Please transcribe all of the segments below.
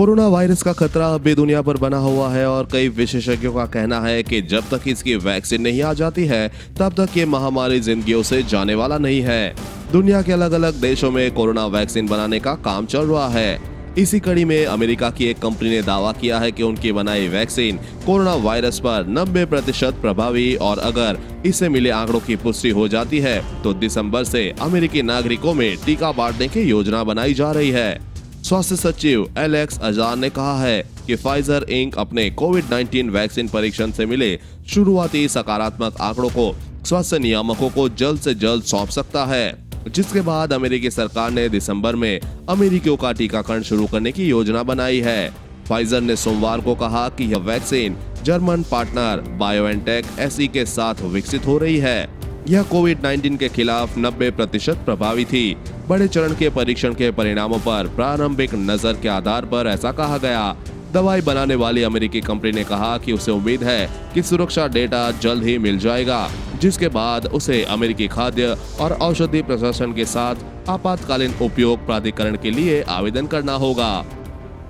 Corona virus का खतरा अब भी दुनिया पर बना हुआ है और कई विशेषज्ञों का कहना है कि जब तक इसकी वैक्सीन नहीं आ जाती है तब तक ये महामारी जिंदगियों से जाने वाला नहीं है। दुनिया के अलग अलग देशों में कोरोना वैक्सीन बनाने का काम चल रहा है। इसी कड़ी में अमेरिका की एक कंपनी ने दावा किया है कि उनकी बनाई वैक्सीन कोरोना वायरस पर 90% प्रभावी और अगर इससे मिले आंकड़ों की पुष्टि हो जाती है तो दिसंबर से अमेरिकी नागरिकों में टीका बांटने की योजना बनाई जा रही है। स्वास्थ्य सचिव एलेक्स अजार ने कहा है कि फाइजर इंक अपने कोविड-19 वैक्सीन परीक्षण से मिले शुरुआती सकारात्मक आंकड़ों को स्वास्थ्य नियामकों को जल्द से जल्द सौंप सकता है, जिसके बाद अमेरिकी सरकार ने दिसंबर में अमेरिकियों का टीकाकरण शुरू करने की योजना बनाई है। फाइजर ने सोमवार को कहा कि यह vaccine German partner BioNTech SE के साथ विकसित हो रही है। यह कोविड-19 के खिलाफ 90% प्रभावी थी। बड़े चरण के परीक्षण के परिणामों पर प्रारंभिक नजर के आधार पर ऐसा कहा गया। दवाई बनाने वाली अमेरिकी कंपनी ने कहा कि उसे उम्मीद है कि सुरक्षा डेटा जल्द ही मिल जाएगा, जिसके बाद उसे अमेरिकी खाद्य और औषधि प्रशासन के साथ आपातकालीन उपयोग प्राधिकरण के लिए आवेदन करना होगा।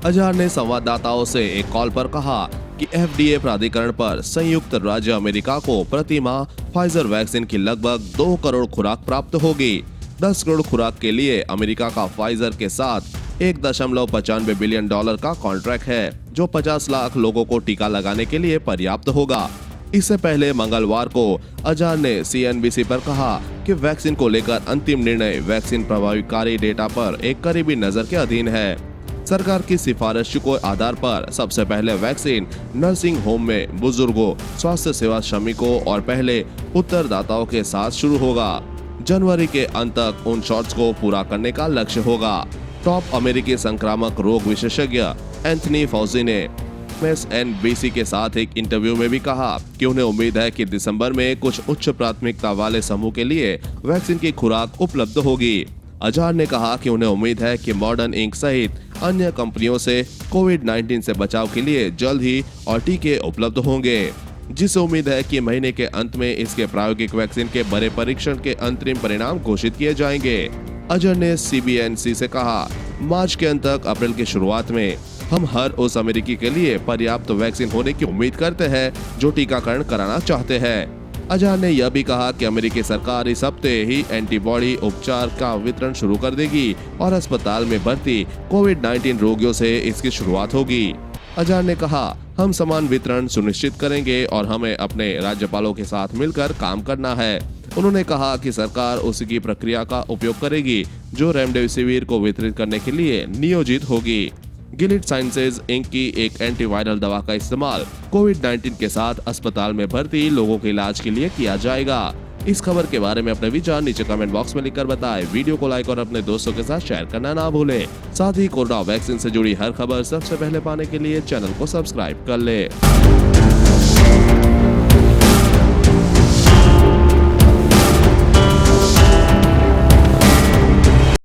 अजार ने संवाददाताओं से एक कॉल पर कहा कि FDA प्राधिकरण पर संयुक्त राज्य अमेरिका को प्रति माह फाइजर वैक्सीन की लगभग 2 करोड़ खुराक प्राप्त होगी। 10 करोड़ खुराक के लिए अमेरिका का फाइजर के साथ $1.95 बिलियन का कॉन्ट्रैक्ट है, जो 50 लाख लोगों को टीका लगाने के लिए पर्याप्त होगा। इससे पहले मंगलवार को अजार ने CNBC पर कहा कि वैक्सीन को लेकर अंतिम निर्णय वैक्सीन प्रभावकारी डेटा पर एक करीबी नजर के अधीन है। सरकार की सिफारिश के आधार पर सबसे पहले वैक्सीन नर्सिंग होम में बुजुर्गों, स्वास्थ्य सेवा श्रमिकों और पहले उत्तरदाताओं के साथ शुरू होगा। जनवरी के अंत तक उन शॉट्स को पूरा करने का लक्ष्य होगा। टॉप अमेरिकी संक्रामक रोग विशेषज्ञ एंथनी फॉजी ने MSNBC के साथ एक इंटरव्यू में भी कहा कि उन्हें उम्मीद है कि दिसंबर में कुछ उच्च प्राथमिकता वाले समूह के लिए वैक्सीन की खुराक उपलब्ध होगी। अजार ने कहा कि उन्हें उम्मीद है कि मॉडर्न इंक सहित अन्य कंपनियों से कोविड-19 से बचाव के लिए जल्द ही और टीके उपलब्ध होंगे, जिससे उम्मीद है कि महीने के अंत में इसके प्रायोगिक वैक्सीन के बड़े परीक्षण के अंतरिम परिणाम घोषित किए जाएंगे। अजहर ने CBNC से कहा, मार्च के अंत तक अप्रैल की शुरुआत में हम हर उस अमेरिकी के लिए पर्याप्त वैक्सीन होने की उम्मीद करते हैं जो टीकाकरण कराना चाहते हैं। अजहर ने यह भी कहा कि अमेरिकी सरकार इस हफ्ते ही एंटीबॉडी उपचार का वितरण शुरू कर देगी और अस्पताल में भर्ती कोविड-19 रोगियों से इसकी शुरुआत होगी। अजहर ने कहा, हम समान वितरण सुनिश्चित करेंगे और हमें अपने राज्यपालों के साथ मिलकर काम करना है। उन्होंने कहा कि सरकार उसी की प्रक्रिया का उपयोग करेगी जो रेमडेसिविर को वितरित करने के लिए नियोजित होगी। गिलिड साइंसेज इंक की एक एंटीवायरल दवा का इस्तेमाल कोविड-19 के साथ अस्पताल में भर्ती लोगों के इलाज के लिए किया जाएगा। इस खबर के बारे में अपने विचार नीचे कमेंट बॉक्स में लिखकर बताएं। वीडियो को लाइक और अपने दोस्तों के साथ शेयर करना ना भूलें। साथ ही कोरोना वैक्सीन से जुड़ी हर खबर सबसे पहले पाने के लिए चैनल को सब्सक्राइब कर ले।